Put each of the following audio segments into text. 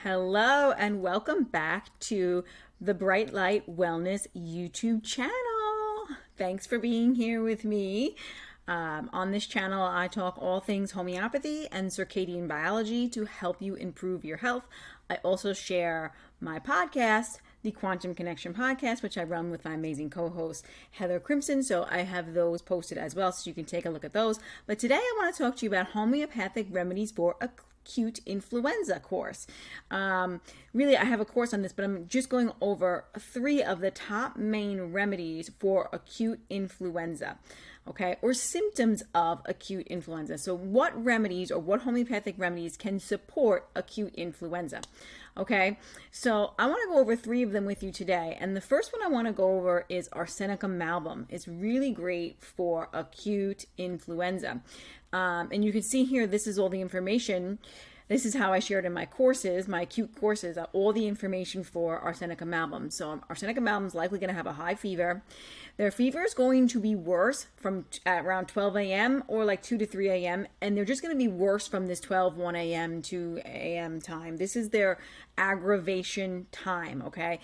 Hello and welcome back to the Bright Light Wellness YouTube channel. Thanks for being here with me. On this channel, I talk all things homeopathy and circadian biology to help you improve your health. I also share my podcast, the Quantum Connection podcast, which I run with my amazing co-host, Heather Crimson. So I have those posted as well, so you can take a look at those. But today I want to talk to you about homeopathic remedies for acute influenza course. Really, I have a course on this, but I'm just going over 3 of the top main remedies for acute influenza, okay, or symptoms of acute influenza. So what remedies or what homeopathic remedies can support acute influenza? Okay, so I want to go over 3 of them with you today. And the first one I want to go over is Arsenicum Album. It's really great for acute influenza. And you can see here, this is all the information. This is how I shared in my courses, my acute courses, all the information for Arsenicum Album. So Arsenicum Album is likely going to have a high fever. Their fever is going to be worse from around 12 a.m. or like 2 to 3 a.m. And they're just going to be worse from this 1 a.m. 2 a.m. time. This is their aggravation time, okay?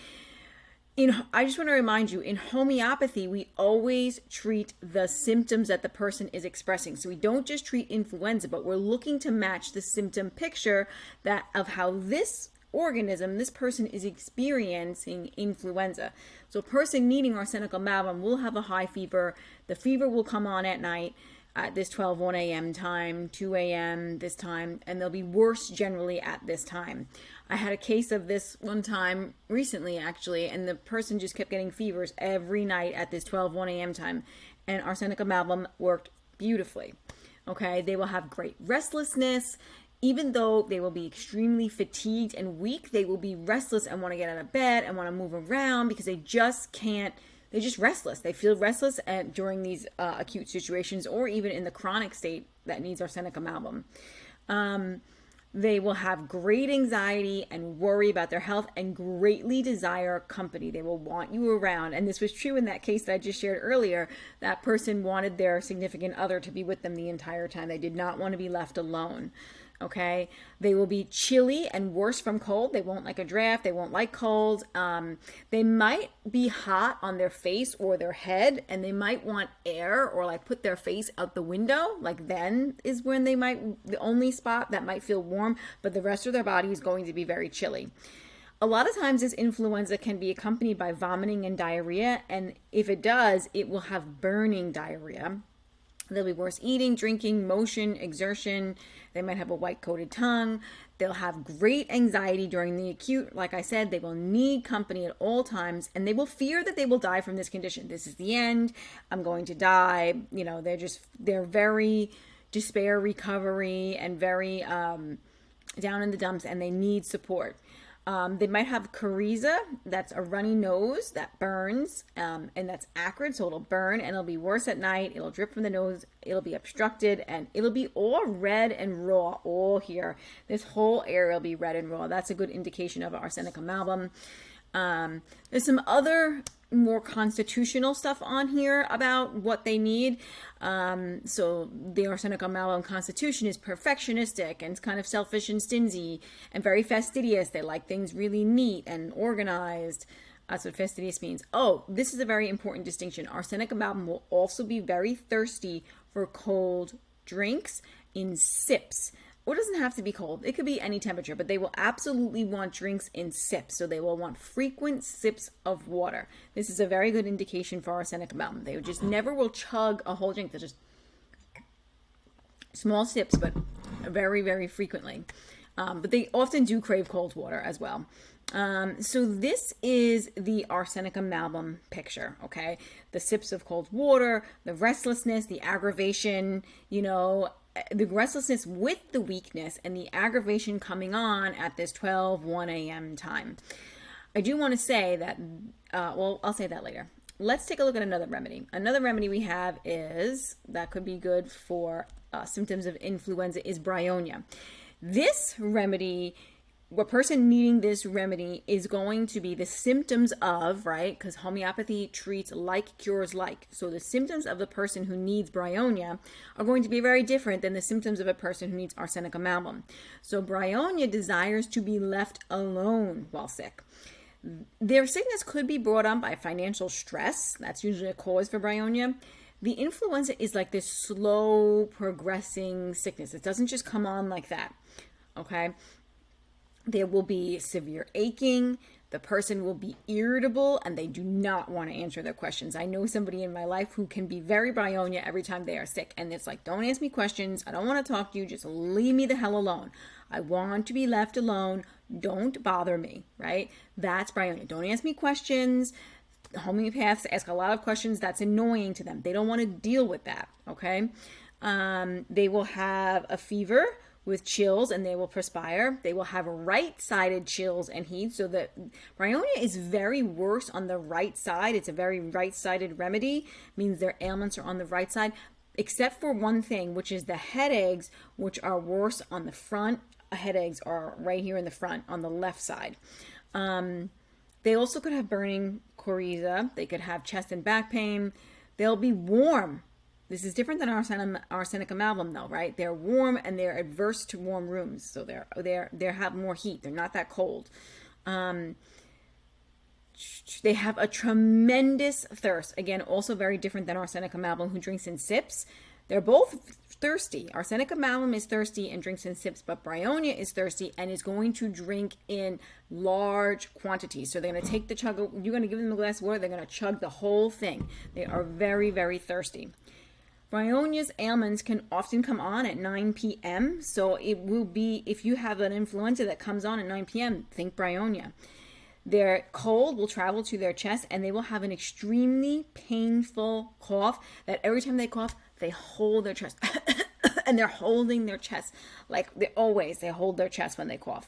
I just want to remind you, in homeopathy, we always treat the symptoms that the person is expressing. So we don't just treat influenza, but we're looking to match the symptom picture of how this organism, this person is experiencing influenza. So a person needing Arsenicum Album will have a high fever. The fever will come on at night at this 1 a.m. time, 2 a.m. this time, and they'll be worse generally at this time. I had a case of this one time recently, actually, and the person just kept getting fevers every night at this 1 a.m. time, and Arsenicum Album worked beautifully. Okay, they will have great restlessness. Even though they will be extremely fatigued and weak, they will be restless and want to get out of bed and want to move around because they just can't. They're just restless. They feel restless during these acute situations, or even in the chronic state that needs Arsenicum Album. They will have great anxiety and worry about their health and greatly desire company. They will want you around. And this was true in that case that I just shared earlier. That person wanted their significant other to be with them the entire time. They did not want to be left alone. Okay, they will be chilly and worse from cold. They won't like a draft. They won't like cold. They might be hot on their face or their head, and they might want air or like put their face out the window. Like then is when the only spot that might feel warm, but the rest of their body is going to be very chilly. A lot of times this influenza can be accompanied by vomiting and diarrhea, and if it does, it will have burning diarrhea. There'll be worse eating, drinking, motion, exertion. They might have a white-coated tongue. They'll have great anxiety during the acute. Like I said, they will need company at all times, and they will fear that they will die from this condition. This is the end. I'm going to die. You know, they're very despair recovery and very down in the dumps, and they need support. They might have coryza, that's a runny nose that burns, and that's acrid, so it'll burn and it'll be worse at night. It'll drip from the nose, it'll be obstructed, and it'll be all red and raw, all here. This whole area will be red and raw. That's a good indication of Arsenicum Album. There's some other more constitutional stuff on here about what they need. So the Arsenicum Album constitution is perfectionistic and it's kind of selfish and stingy and very fastidious. They like things really neat and organized. That's what fastidious means. Oh, this is a very important distinction. Arsenicum Album will also be very thirsty for cold drinks in sips. Or it doesn't have to be cold. It could be any temperature, but they will absolutely want drinks in sips. So they will want frequent sips of water. This is a very good indication for Arsenicum Album. They just never will chug a whole drink. They'll just small sips, but very, very frequently. But they often do crave cold water as well. So this is the Arsenicum Album picture, okay? The sips of cold water, the restlessness, the aggravation, the restlessness with the weakness and the aggravation coming on at this 1 a.m. time. I do want to say that, I'll say that later. Let's take a look at another remedy. Another remedy we have that could be good for symptoms of influenza is Bryonia. This remedy a person needing this remedy is going to be the symptoms of, right? Because homeopathy treats like, cures like. So the symptoms of the person who needs Bryonia are going to be very different than the symptoms of a person who needs Arsenicum Album. So Bryonia desires to be left alone while sick. Their sickness could be brought on by financial stress. That's usually a cause for Bryonia. The influenza is like this slow progressing sickness. It doesn't just come on like that, okay? There will be severe aching. The person will be irritable and they do not want to answer their questions. I know somebody in my life who can be very Bryonia every time they are sick. And it's like, don't ask me questions. I don't want to talk to you. Just leave me the hell alone. I want to be left alone. Don't bother me, right? That's Bryonia. Don't ask me questions. Homeopaths ask a lot of questions. That's annoying to them. They don't want to deal with that, okay? They will have a fever with chills and they will perspire. They will have right-sided chills and heat. So the Bryonia is very worse on the right side. It's a very right-sided remedy. Means their ailments are on the right side, except for one thing, which is the headaches, which are worse on the front. Headaches are right here in the front on the left side. They also could have burning coryza. They could have chest and back pain. They'll be warm. This is different than Arsenicum Album, though, right? They're warm and they're adverse to warm rooms, so they have more heat. They're not that cold. They have a tremendous thirst. Again, also very different than Arsenicum Album, who drinks in sips. They're both thirsty. Arsenicum Album is thirsty and drinks in sips, but Bryonia is thirsty and is going to drink in large quantities. So they're going to take the chug. You're going to give them a glass of water. They're going to chug the whole thing. They are very, very thirsty. Bryonia's ailments can often come on at 9 p.m. So it will be, if you have an influenza that comes on at 9 p.m., think Bryonia. Their cold will travel to their chest and they will have an extremely painful cough that every time they cough, they hold their chest and they're holding their chest. Like they hold their chest when they cough.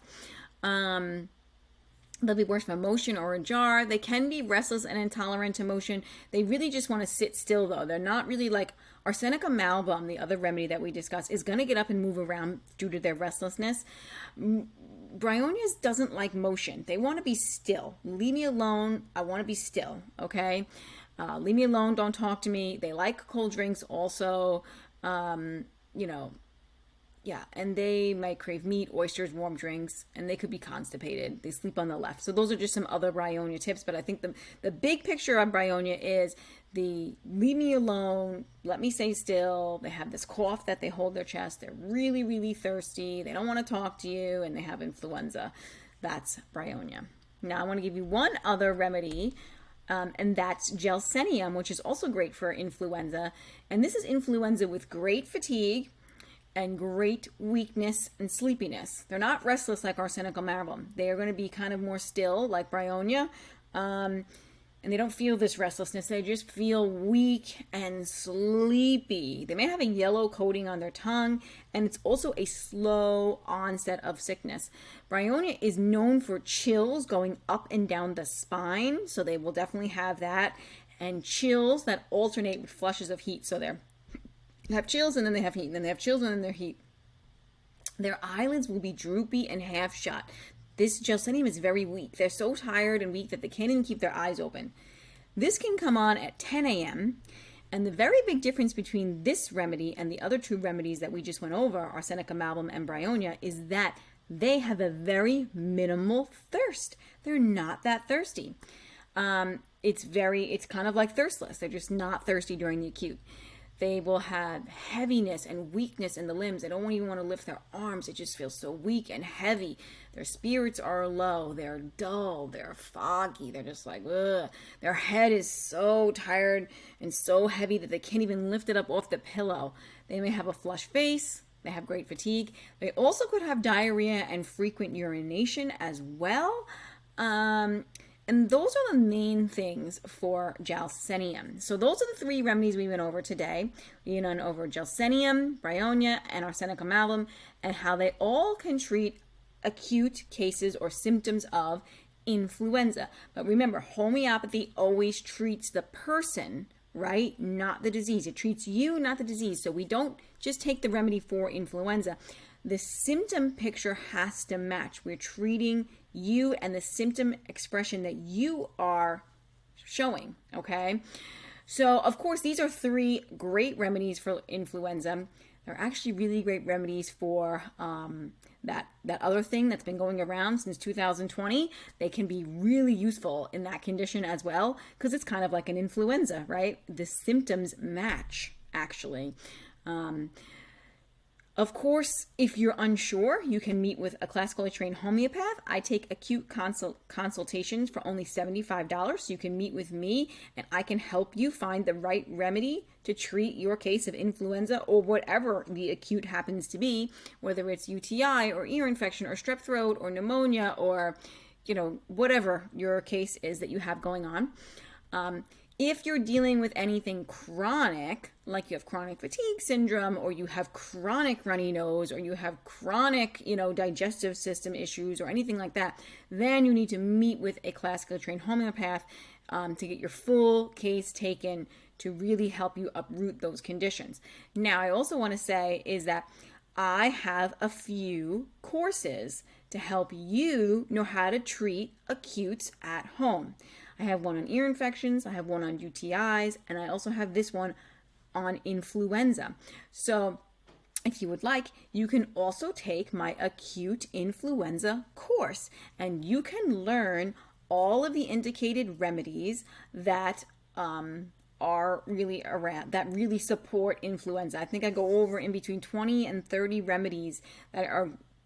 They'll be worse from motion or a jar. They can be restless and intolerant to motion. They really just want to sit still, though. They're not really like Arsenicum Album, the other remedy that we discussed, is going to get up and move around due to their restlessness. Bryonia doesn't like motion. They want to be still. Leave me alone. I want to be still, okay? Leave me alone. Don't talk to me. They like cold drinks also, Yeah, and they might crave meat, oysters, warm drinks, and they could be constipated. They sleep on the left. So those are just some other Bryonia tips, but I think the big picture of Bryonia is the leave me alone, let me stay still. They have this cough that they hold their chest. They're really, really thirsty. They don't want to talk to you, and they have influenza. That's Bryonia. Now I want to give you one other remedy, and that's Gelsemium, which is also great for influenza. And this is influenza with great fatigue and great weakness and sleepiness. They're not restless like Arsenicum Album. They are going to be kind of more still like Bryonia. And they don't feel this restlessness. They just feel weak and sleepy. They may have a yellow coating on their tongue, and it's also a slow onset of sickness. Bryonia is known for chills going up and down the spine, so they will definitely have that, and chills that alternate with flushes of heat. So they have chills and then they have heat, and then they have chills and then they're heat. Their eyelids will be droopy and half shut. This Gelsemium is very weak. They're so tired and weak that they can't even keep their eyes open. This can come on at 10 a.m. And the very big difference between this remedy and the other two remedies that we just went over, Arsenicum Album and Bryonia, is that they have a very minimal thirst. They're not that thirsty. It's kind of like thirstless. They're just not thirsty during the acute. They will have heaviness and weakness in the limbs. They don't even want to lift their arms. It just feels so weak and heavy. Their spirits are low. They're dull. They're foggy. They're just like, ugh. Their head is so tired and so heavy that they can't even lift it up off the pillow. They may have a flushed face. They have great fatigue. They also could have diarrhea and frequent urination as well. And those are the main things for Gelsemium. So those are the three remedies we went over today. We went over Gelsemium, Bryonia, and Arsenicum Album, and how they all can treat acute cases or symptoms of influenza. But remember, homeopathy always treats the person, right? Not the disease. It treats you, not the disease. So we don't just take the remedy for influenza. the symptom picture has to match. We're treating you and the symptom expression that you are showing, okay? So, of course, these are 3 great remedies for influenza. They're actually really great remedies for that other thing that's been going around since 2020. They can be really useful in that condition as well, because it's kind of like an influenza, right? The symptoms match, actually. Of course, if you're unsure, you can meet with a classically trained homeopath. I take acute consultations for only $75. So you can meet with me and I can help you find the right remedy to treat your case of influenza or whatever the acute happens to be, whether it's UTI or ear infection or strep throat or pneumonia or, whatever your case is that you have going on. If you're dealing with anything chronic, like you have chronic fatigue syndrome, or you have chronic runny nose, or you have chronic, digestive system issues, or anything like that, then you need to meet with a classically trained homeopath to get your full case taken to really help you uproot those conditions. Now, I also want to say is that I have a few courses to help you know how to treat acutes at home. I have one on ear infections, I have one on UTIs, and I also have this one on influenza. So if you would like, you can also take my acute influenza course, and you can learn all of the indicated remedies that are really around, that really support influenza. I think I go over in between 20 and 30 remedies that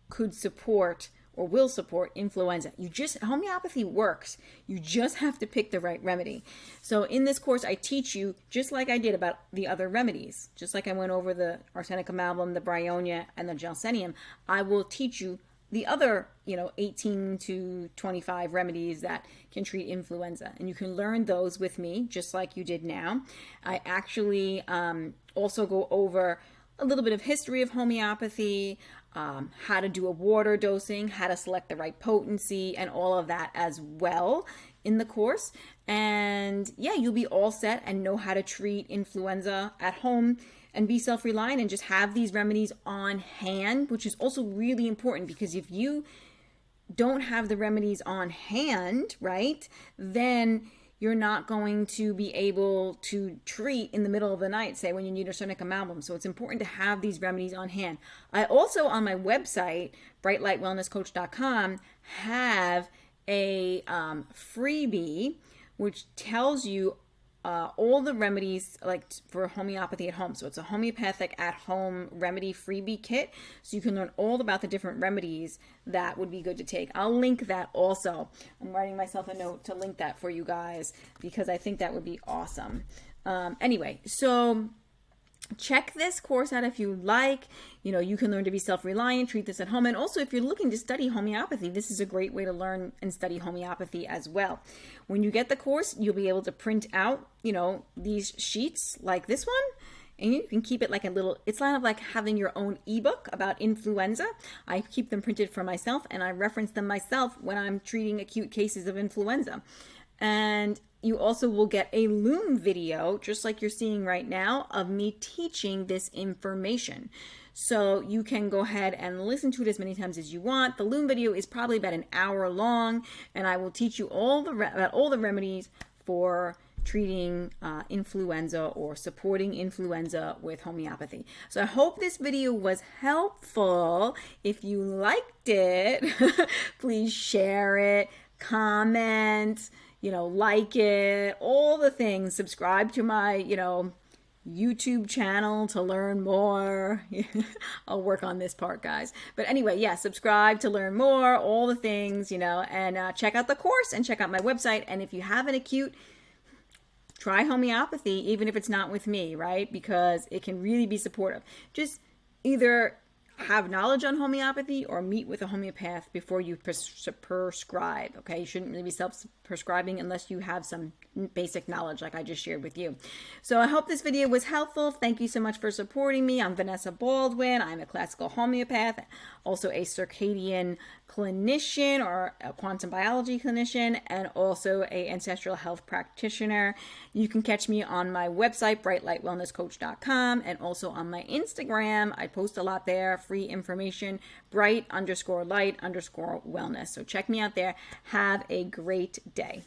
could support or will support influenza. Homeopathy works. You just have to pick the right remedy. So in this course, I teach you, just like I did about the other remedies, just like I went over the Arsenicum Album, the Bryonia, and the Gelsemium, I will teach you the other, 18 to 25 remedies that can treat influenza. And you can learn those with me, just like you did now. I actually also go over a little bit of history of homeopathy, how to do a water dosing, how to select the right potency, and all of that as well in the course. And yeah, you'll be all set and know how to treat influenza at home and be self-reliant and just have these remedies on hand, which is also really important, because if you don't have the remedies on hand, right, then you're not going to be able to treat in the middle of the night, say when you need Arsenicum Album. So it's important to have these remedies on hand. I also, on my website, brightlightwellnesscoach.com, have a freebie which tells you all the remedies like for homeopathy at home. So it's a homeopathic at home remedy freebie kit. So you can learn all about the different remedies that would be good to take. I'll link that also. I'm writing myself a note to link that for you guys because I think that would be awesome. Anyway, so check this course out if you like. You can learn to be self-reliant, treat this at home. And also, if you're looking to study homeopathy, this is a great way to learn and study homeopathy as well. When you get the course, you'll be able to print out, these sheets like this one. And you can keep it like it's kind of like having your own ebook about influenza. I keep them printed for myself and I reference them myself when I'm treating acute cases of influenza. And you also will get a Loom video, just like you're seeing right now, of me teaching this information. So you can go ahead and listen to it as many times as you want. The Loom video is probably about an hour long, and I will teach you about all the remedies for treating influenza or supporting influenza with homeopathy. So I hope this video was helpful. If you liked it, please share it, comment, like it, all the things. Subscribe to my, YouTube channel to learn more. I'll work on this part, guys. But anyway, yeah, subscribe to learn more, all the things, and check out the course and check out my website. And if you have an acute, try homeopathy, even if it's not with me, right? Because it can really be supportive. Just either have knowledge on homeopathy or meet with a homeopath before you prescribe, okay? You shouldn't really be self-prescribing unless you have some basic knowledge like I just shared with you. So I hope this video was helpful. Thank you so much for supporting me. I'm Vanessa Baldwin. I'm a classical homeopath, also a circadian clinician or a quantum biology clinician, and also a ancestral health practitioner. You can catch me on my website, brightlightwellnesscoach.com, and also on my Instagram. I post a lot there free information, bright_light_wellness. So check me out there. Have a great day.